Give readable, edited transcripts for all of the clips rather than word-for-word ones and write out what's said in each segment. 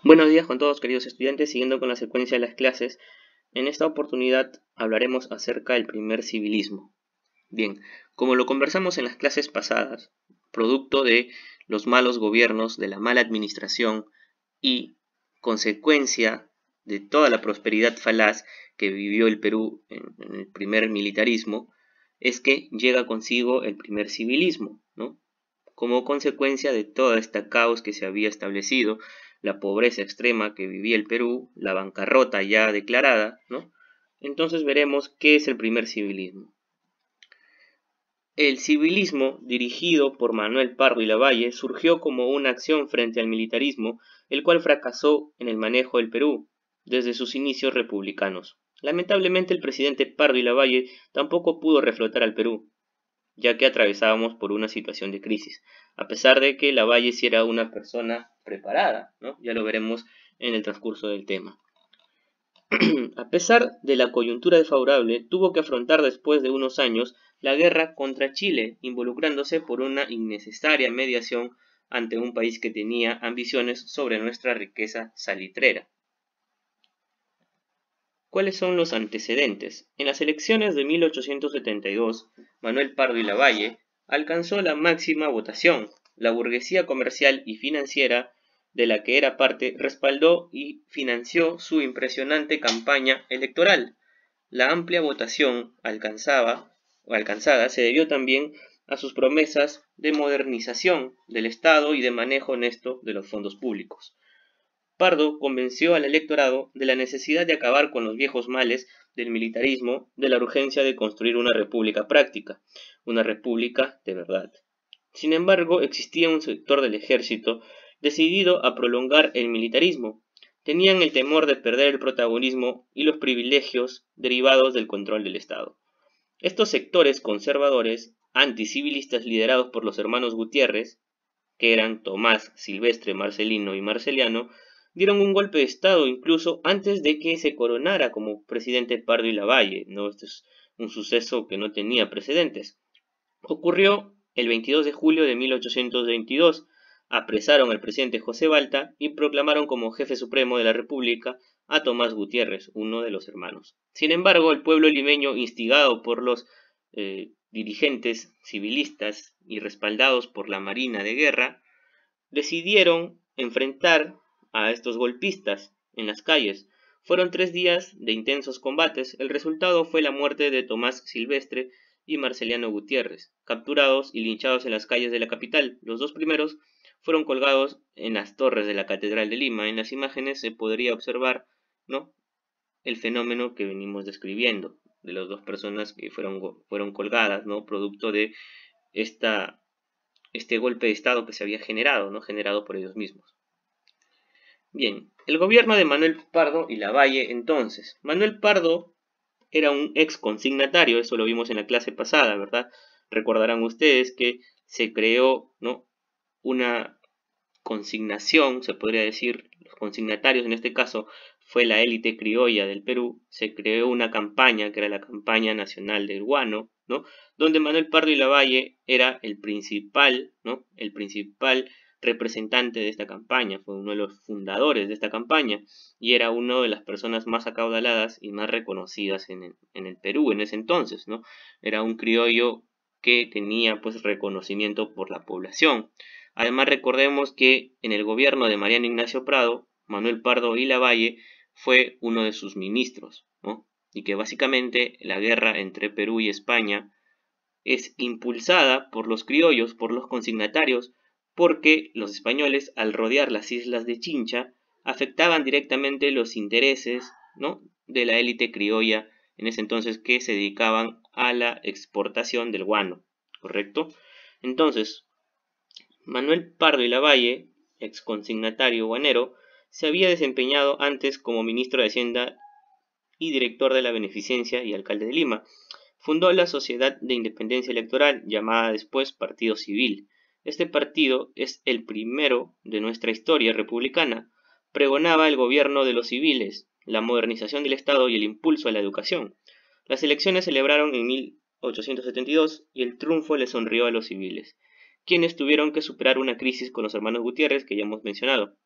Buenos días con todos, queridos estudiantes. Siguiendo con la secuencia de las clases, en esta oportunidad hablaremos acerca del primer civilismo. Bien, como lo conversamos en las clases pasadas, producto de los malos gobiernos, de la mala administración y consecuencia de toda la prosperidad falaz que vivió el Perú en el primer militarismo, es que llega consigo el primer civilismo, ¿no? Como consecuencia de todo este caos que se había establecido, la pobreza extrema que vivía el Perú, la bancarrota ya declarada, ¿no? Entonces veremos qué es el primer civilismo. El civilismo, dirigido por Manuel Pardo y Lavalle, surgió como una acción frente al militarismo, el cual fracasó en el manejo del Perú desde sus inicios republicanos. Lamentablemente el presidente Pardo y Lavalle tampoco pudo reflotar al Perú, ya que atravesábamos por una situación de crisis, a pesar de que Lavalle sí era una persona preparada, ¿no? Ya lo veremos en el transcurso del tema. A pesar de la coyuntura desfavorable, tuvo que afrontar después de unos años la guerra contra Chile, involucrándose por una innecesaria mediación ante un país que tenía ambiciones sobre nuestra riqueza salitrera. ¿Cuáles son los antecedentes? En las elecciones de 1872, Manuel Pardo y Lavalle alcanzó la máxima votación. La burguesía comercial y financiera de la que era parte respaldó y financió su impresionante campaña electoral. La amplia votación alcanzada se debió también a sus promesas de modernización del Estado y de manejo honesto de los fondos públicos. Pardo convenció al electorado de la necesidad de acabar con los viejos males del militarismo, de la urgencia de construir una república práctica, una república de verdad. Sin embargo, existía un sector del ejército decidido a prolongar el militarismo. Tenían el temor de perder el protagonismo y los privilegios derivados del control del Estado. Estos sectores conservadores, anticivilistas liderados por los hermanos Gutiérrez, que eran Tomás, Silvestre, Marcelino y Marceliano, dieron un golpe de estado incluso antes de que se coronara como presidente Pardo y Lavalle, ¿no? Este es un suceso que no tenía precedentes. Ocurrió el 22 de julio de 1822, apresaron al presidente José Balta y proclamaron como jefe supremo de la República a Tomás Gutiérrez, uno de los hermanos. Sin embargo, el pueblo limeño, instigado por los dirigentes civilistas y respaldados por la Marina de Guerra, decidieron enfrentar a estos golpistas en las calles. Fueron 3 días de intensos combates. El resultado fue la muerte de Tomás Silvestre y Marceliano Gutiérrez, capturados y linchados en las calles de la capital. Los dos primeros fueron colgados en las torres de la Catedral de Lima. En las imágenes se podría observar, ¿no?, el fenómeno que venimos describiendo, de las dos personas que fueron colgadas, ¿no?, producto de este golpe de estado que se había generado, ¿no?, generado por ellos mismos. Bien, el gobierno de Manuel Pardo y Lavalle entonces. Manuel Pardo era un ex consignatario, eso lo vimos en la clase pasada, ¿verdad? Recordarán ustedes que se creó, ¿no?, una consignación, se podría decir, los consignatarios en este caso fue la élite criolla del Perú. Se creó una campaña que era la campaña nacional del guano, ¿no?, donde Manuel Pardo y Lavalle era el principal, ¿no?, el principal representante de esta campaña, fue uno de los fundadores de esta campaña y era una de las personas más acaudaladas y más reconocidas en el Perú en ese entonces, ¿no? Era un criollo que tenía pues reconocimiento por la población. Además, recordemos que en el gobierno de Mariano Ignacio Prado, Manuel Pardo y Lavalle fue uno de sus ministros, ¿no?, y que básicamente la guerra entre Perú y España es impulsada por los criollos, por los consignatarios, porque los españoles, al rodear las islas de Chincha, afectaban directamente los intereses, ¿no?, de la élite criolla en ese entonces, que se dedicaban a la exportación del guano, ¿correcto? Entonces, Manuel Pardo y Lavalle, ex consignatario guanero, se había desempeñado antes como ministro de Hacienda y director de la Beneficencia y alcalde de Lima. Fundó la Sociedad de Independencia Electoral, llamada después Partido Civil. Este partido es el primero de nuestra historia republicana. Pregonaba el gobierno de los civiles, la modernización del Estado y el impulso a la educación. Las elecciones se celebraron en 1872 y el triunfo le sonrió a los civiles, quienes tuvieron que superar una crisis con los hermanos Gutiérrez que ya hemos mencionado.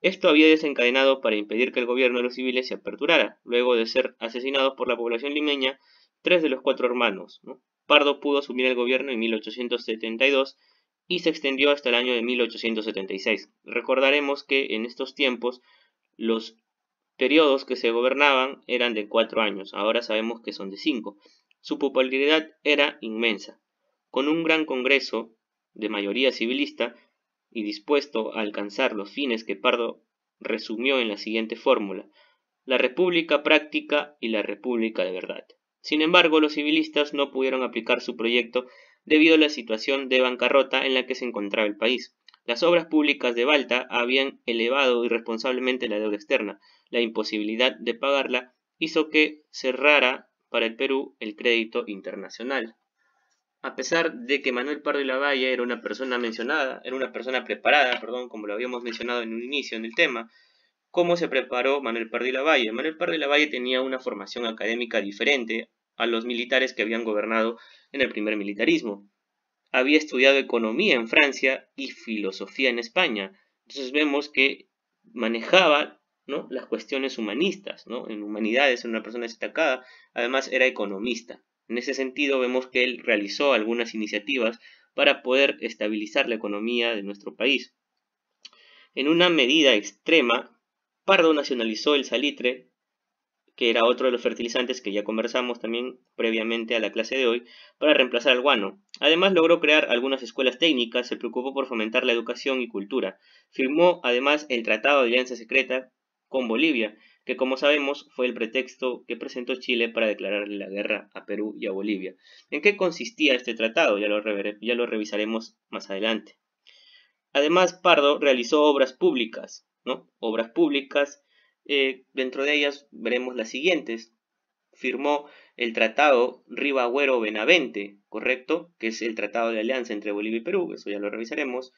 Esto había desencadenado para impedir que el gobierno de los civiles se aperturara, luego de ser asesinados por la población limeña 3 de los 4 hermanos, ¿no? Pardo pudo asumir el gobierno en 1872 y se extendió hasta el año de 1876. Recordaremos que en estos tiempos los periodos que se gobernaban eran de 4 años, ahora sabemos que son de 5. Su popularidad era inmensa. Con un gran congreso de mayoría civilista y dispuesto a alcanzar los fines que Pardo resumió en la siguiente fórmula: la república práctica y la república de verdad. Sin embargo, los civilistas no pudieron aplicar su proyecto debido a la situación de bancarrota en la que se encontraba el país. Las obras públicas de Balta habían elevado irresponsablemente la deuda externa. La imposibilidad de pagarla hizo que cerrara para el Perú el crédito internacional. A pesar de que Manuel Pardo y Lavalle era una persona preparada, como lo habíamos mencionado en un inicio en el tema. ¿Cómo se preparó Manuel Pardo y Lavalle? Manuel Pardo y Lavalle tenía una formación académica diferente a los militares que habían gobernado en el primer militarismo. Había estudiado economía en Francia y filosofía en España. Entonces vemos que manejaba, ¿no?, las cuestiones humanistas, ¿no? En humanidades era una persona destacada, además era economista. En ese sentido vemos que él realizó algunas iniciativas para poder estabilizar la economía de nuestro país. En una medida extrema, Pardo nacionalizó el salitre, que era otro de los fertilizantes que ya conversamos también previamente a la clase de hoy, para reemplazar al guano. Además logró crear algunas escuelas técnicas, se preocupó por fomentar la educación y cultura. Firmó además el Tratado de Alianza Secreta con Bolivia, que como sabemos fue el pretexto que presentó Chile para declararle la guerra a Perú y a Bolivia. ¿En qué consistía este tratado? Ya lo revisaremos más adelante. Además, Pardo realizó obras públicas, ¿no? Obras públicas, dentro de ellas veremos las siguientes. Firmó el Tratado Ribagüero-Benavente, ¿correcto? Que es el Tratado de Alianza entre Bolivia y Perú, eso ya lo revisaremos.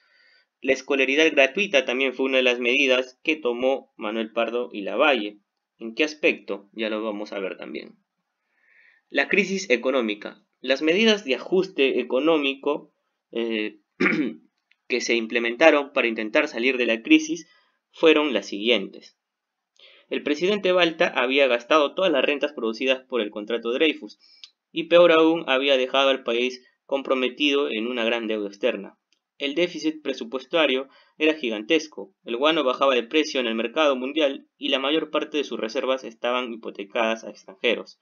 La escolaridad gratuita también fue una de las medidas que tomó Manuel Pardo y Lavalle. ¿En qué aspecto? Ya lo vamos a ver también. La crisis económica. Las medidas de ajuste económico que se implementaron para intentar salir de la crisis fueron las siguientes. El presidente Balta había gastado todas las rentas producidas por el contrato Dreyfus y peor aún había dejado al país comprometido en una gran deuda externa. El déficit presupuestario era gigantesco, el guano bajaba de precio en el mercado mundial y la mayor parte de sus reservas estaban hipotecadas a extranjeros.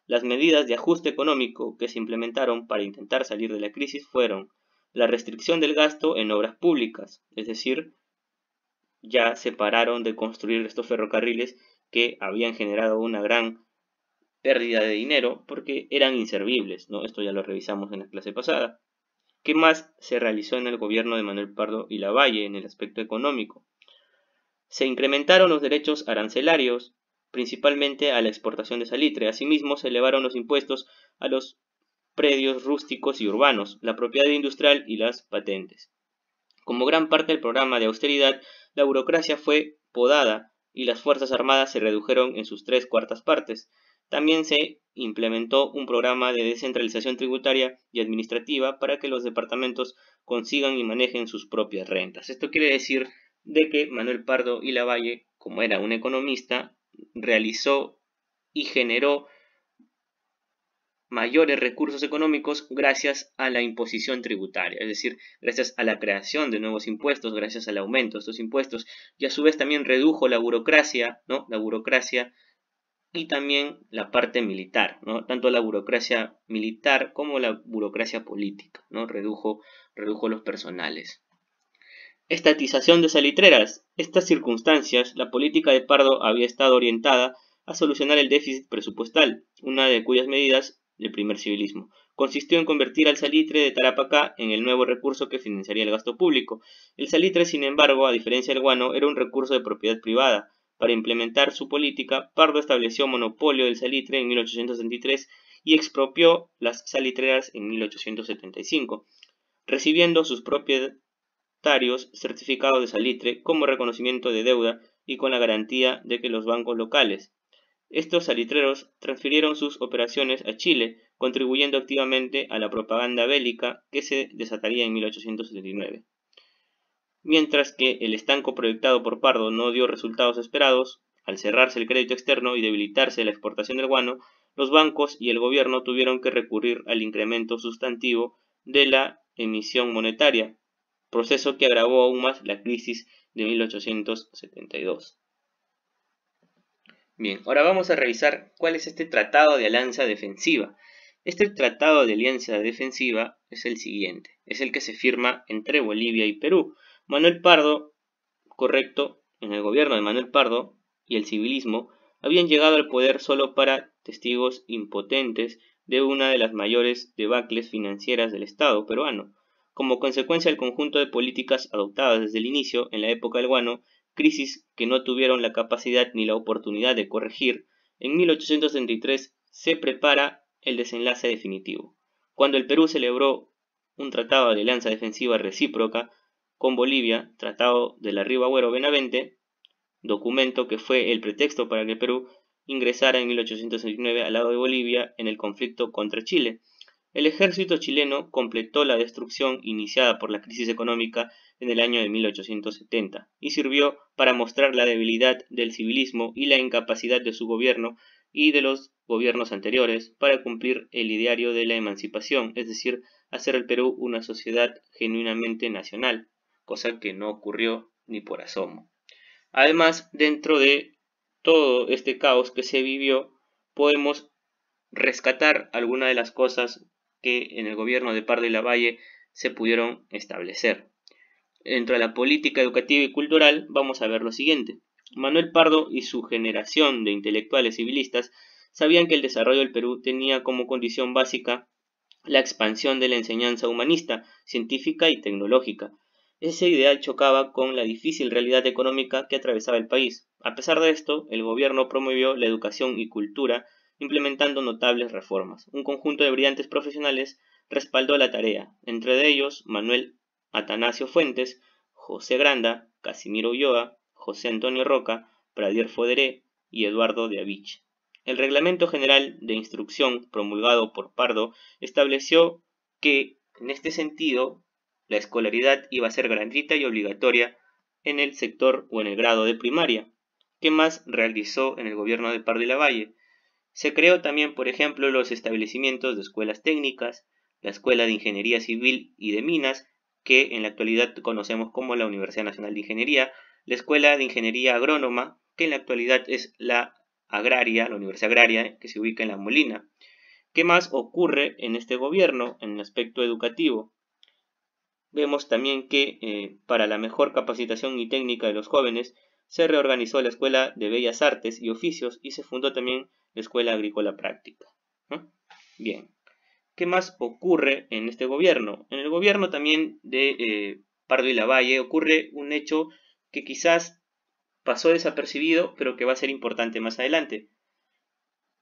Las medidas de ajuste económico que se implementaron para intentar salir de la crisis fueron la restricción del gasto en obras públicas, es decir, ya se pararon de construir estos ferrocarriles que habían generado una gran pérdida de dinero porque eran inservibles, ¿no? Esto ya lo revisamos en la clase pasada. ¿Qué más se realizó en el gobierno de Manuel Pardo y Lavalle en el aspecto económico? Se incrementaron los derechos arancelarios, principalmente a la exportación de salitre. Asimismo, se elevaron los impuestos a los predios rústicos y urbanos, la propiedad industrial y las patentes. Como gran parte del programa de austeridad, la burocracia fue podada y las Fuerzas Armadas se redujeron en sus 3/4 partes. También se implementó un programa de descentralización tributaria y administrativa para que los departamentos consigan y manejen sus propias rentas. Esto quiere decir de que Manuel Pardo y Lavalle, como era un economista, realizó y generó mayores recursos económicos gracias a la imposición tributaria, es decir, gracias a la creación de nuevos impuestos, gracias al aumento de estos impuestos, y a su vez también redujo la burocracia, ¿no? La burocracia y también la parte militar, ¿no? Tanto la burocracia militar como la burocracia política, ¿no? Redujo los personales. Estatización de salitreras. Estas circunstancias, la política de Pardo había estado orientada a solucionar el déficit presupuestal, una de cuyas medidas, el primer civilismo, consistió en convertir al salitre de Tarapacá en el nuevo recurso que financiaría el gasto público. El salitre, sin embargo, a diferencia del guano, era un recurso de propiedad privada. Para implementar su política, Pardo estableció monopolio del salitre en 1863 y expropió las salitreras en 1875, recibiendo sus propiedades certificados de salitre como reconocimiento de deuda y con la garantía de que los bancos locales. Estos salitreros transfirieron sus operaciones a Chile, contribuyendo activamente a la propaganda bélica que se desataría en 1879. Mientras que el estanco proyectado por Pardo no dio resultados esperados, al cerrarse el crédito externo y debilitarse la exportación del guano, los bancos y el gobierno tuvieron que recurrir al incremento sustantivo de la emisión monetaria, proceso que agravó aún más la crisis de 1872. Bien, ahora vamos a revisar cuál es este Tratado de Alianza Defensiva. Este Tratado de Alianza Defensiva es el siguiente, es el que se firma entre Bolivia y Perú. Manuel Pardo, correcto, en el gobierno de Manuel Pardo y el civilismo habían llegado al poder solo para testigos impotentes de una de las mayores debacles financieras del Estado peruano. Como consecuencia del conjunto de políticas adoptadas desde el inicio, en la época del guano, crisis que no tuvieron la capacidad ni la oportunidad de corregir, en 1833 se prepara el desenlace definitivo, cuando el Perú celebró un tratado de alianza defensiva recíproca con Bolivia, Tratado de la Río Agüero Benavente, documento que fue el pretexto para que Perú ingresara en 1869 al lado de Bolivia en el conflicto contra Chile. El ejército chileno completó la destrucción iniciada por la crisis económica en el año de 1870 y sirvió para mostrar la debilidad del civilismo y la incapacidad de su gobierno y de los gobiernos anteriores para cumplir el ideario de la emancipación, es decir, hacer el Perú una sociedad genuinamente nacional, cosa que no ocurrió ni por asomo. Además, dentro de todo este caos que se vivió, podemos rescatar algunas de las cosas que en el gobierno de Pardo y Lavalle se pudieron establecer. Dentro de la política educativa y cultural vamos a ver lo siguiente. Manuel Pardo y su generación de intelectuales civilistas sabían que el desarrollo del Perú tenía como condición básica la expansión de la enseñanza humanista, científica y tecnológica. Esa idea chocaba con la difícil realidad económica que atravesaba el país. A pesar de esto, el gobierno promovió la educación y cultura, implementando notables reformas. Un conjunto de brillantes profesionales respaldó la tarea, entre ellos Manuel Atanasio Fuentes, José Granda, Casimiro Ulloa, José Antonio Roca, Pradier Foderé y Eduardo de Avich. El Reglamento General de Instrucción, promulgado por Pardo, estableció que, en este sentido, la escolaridad iba a ser gratuita y obligatoria en el sector o en el grado de primaria. ¿Qué más realizó en el gobierno de Pardo y Lavalle? Se creó también, por ejemplo, los establecimientos de escuelas técnicas, la Escuela de Ingeniería Civil y de Minas, que en la actualidad conocemos como la Universidad Nacional de Ingeniería, la Escuela de Ingeniería Agrónoma, que en la actualidad es la Agraria, la Universidad Agraria, que se ubica en La Molina. ¿Qué más ocurre en este gobierno en el aspecto educativo? Vemos también que para la mejor capacitación y técnica de los jóvenes se reorganizó la Escuela de Bellas Artes y Oficios y se fundó también la Escuela Agrícola Práctica, ¿no? Bien, ¿qué más ocurre en este gobierno? En el gobierno también de Pardo y Lavalle ocurre un hecho que quizás pasó desapercibido, pero que va a ser importante más adelante.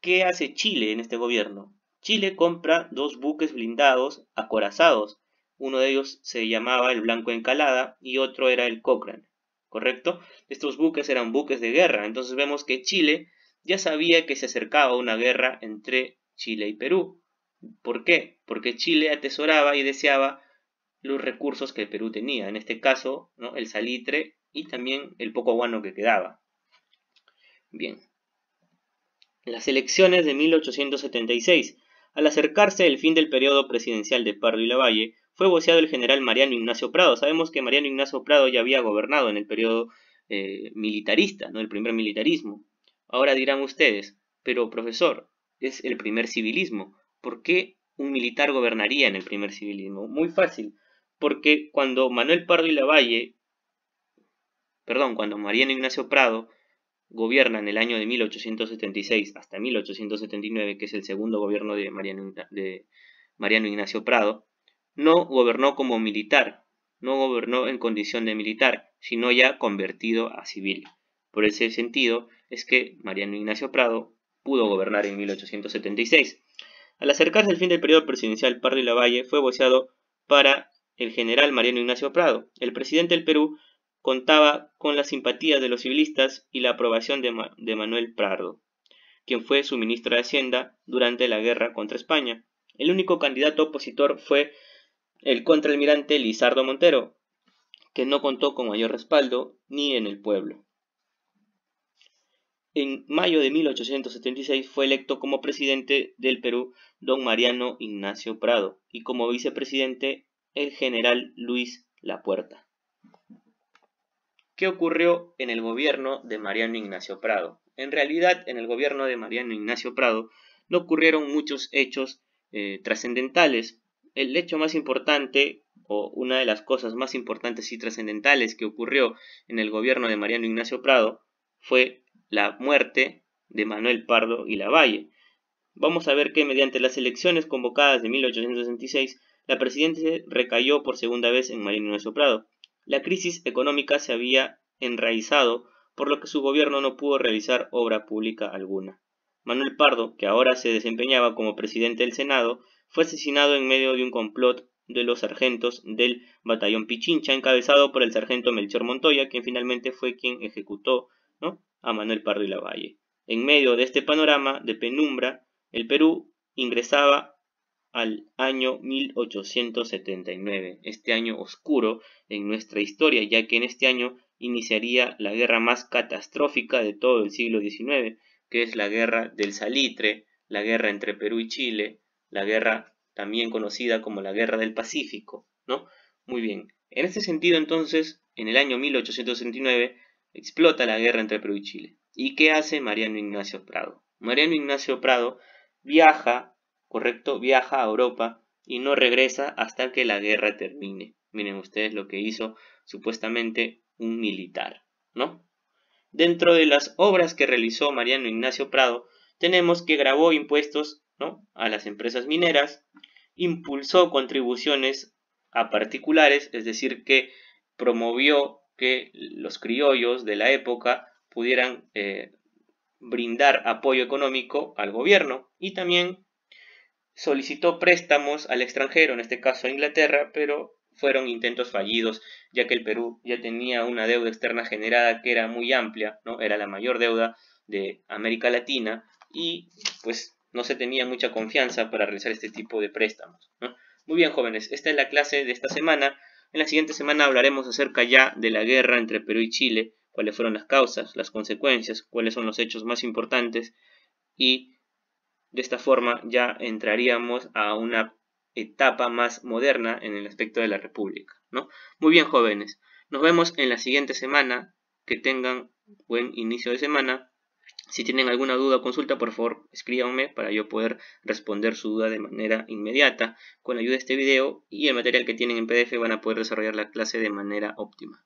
¿Qué hace Chile en este gobierno? Chile compra dos buques blindados acorazados. Uno de ellos se llamaba el Blanco Encalada y otro era el Cochrane, ¿correcto? Estos buques eran buques de guerra, entonces vemos que Chile ya sabía que se acercaba una guerra entre Chile y Perú. ¿Por qué? Porque Chile atesoraba y deseaba los recursos que el Perú tenía, en este caso, ¿no?, el salitre y también el poco guano que quedaba. Bien. Las elecciones de 1876. Al acercarse el fin del periodo presidencial de Pardo y Lavalle, fue voceado el general Mariano Ignacio Prado. Sabemos que Mariano Ignacio Prado ya había gobernado en el periodo militarista, ¿no?, el primer militarismo. Ahora dirán ustedes, pero profesor, es el primer civilismo. ¿Por qué un militar gobernaría en el primer civilismo? Muy fácil, porque cuando cuando Mariano Ignacio Prado gobierna en el año de 1876 hasta 1879, que es el segundo gobierno de Mariano Ignacio Prado, no gobernó como militar, no gobernó en condición de militar, sino ya convertido a civil. Por ese sentido es que Mariano Ignacio Prado pudo gobernar en 1876. Al acercarse el fin del periodo presidencial, Pardo y Lavalle fue voceado para el general Mariano Ignacio Prado. El presidente del Perú contaba con la simpatía de los civilistas y la aprobación de Manuel Prado, quien fue su ministro de Hacienda durante la guerra contra España. El único candidato opositor fue el contraalmirante Lizardo Montero, que no contó con mayor respaldo ni en el pueblo. En mayo de 1876 fue electo como presidente del Perú don Mariano Ignacio Prado y como vicepresidente el general Luis Lapuerta. ¿Qué ocurrió en el gobierno de Mariano Ignacio Prado? En realidad, en el gobierno de Mariano Ignacio Prado no ocurrieron muchos hechos trascendentales. El hecho más importante, o una de las cosas más importantes y trascendentales que ocurrió en el gobierno de Mariano Ignacio Prado fue la muerte de Manuel Pardo y Lavalle. Vamos a ver que mediante las elecciones convocadas de 1866, la presidencia recayó por segunda vez en Mariano Ignacio Prado. La crisis económica se había enraizado, por lo que su gobierno no pudo realizar obra pública alguna. Manuel Pardo, que ahora se desempeñaba como presidente del Senado, fue asesinado en medio de un complot de los sargentos del batallón Pichincha, encabezado por el sargento Melchor Montoya, quien finalmente fue quien ejecutó, ¿no?, a Manuel Pardo y Lavalle. En medio de este panorama de penumbra, el Perú ingresaba al año 1879, este año oscuro en nuestra historia, ya que en este año iniciaría la guerra más catastrófica de todo el siglo XIX, que es la guerra del Salitre, la guerra entre Perú y Chile, la guerra también conocida como la Guerra del Pacífico, ¿no? Muy bien, en este sentido entonces, en el año 1869, explota la guerra entre Perú y Chile. ¿Y qué hace Mariano Ignacio Prado? Mariano Ignacio Prado viaja a Europa y no regresa hasta que la guerra termine. Miren ustedes lo que hizo supuestamente un militar, ¿no? Dentro de las obras que realizó Mariano Ignacio Prado, tenemos que grabó impuestos, ¿no?, a las empresas mineras, impulsó contribuciones a particulares, es decir, que promovió que los criollos de la época pudieran brindar apoyo económico al gobierno, y también solicitó préstamos al extranjero, en este caso a Inglaterra, pero fueron intentos fallidos, ya que el Perú ya tenía una deuda externa generada que era muy amplia, ¿no? Era la mayor deuda de América Latina y pues no se tenía mucha confianza para realizar este tipo de préstamos, ¿no? Muy bien, jóvenes, esta es la clase de esta semana. En la siguiente semana hablaremos acerca ya de la guerra entre Perú y Chile, cuáles fueron las causas, las consecuencias, cuáles son los hechos más importantes, y de esta forma ya entraríamos a una etapa más moderna en el aspecto de la República, ¿no? Muy bien, jóvenes, nos vemos en la siguiente semana. Que tengan buen inicio de semana. Si tienen alguna duda o consulta, por favor escríbanme para yo poder responder su duda de manera inmediata. Con la ayuda de este video y el material que tienen en PDF van a poder desarrollar la clase de manera óptima.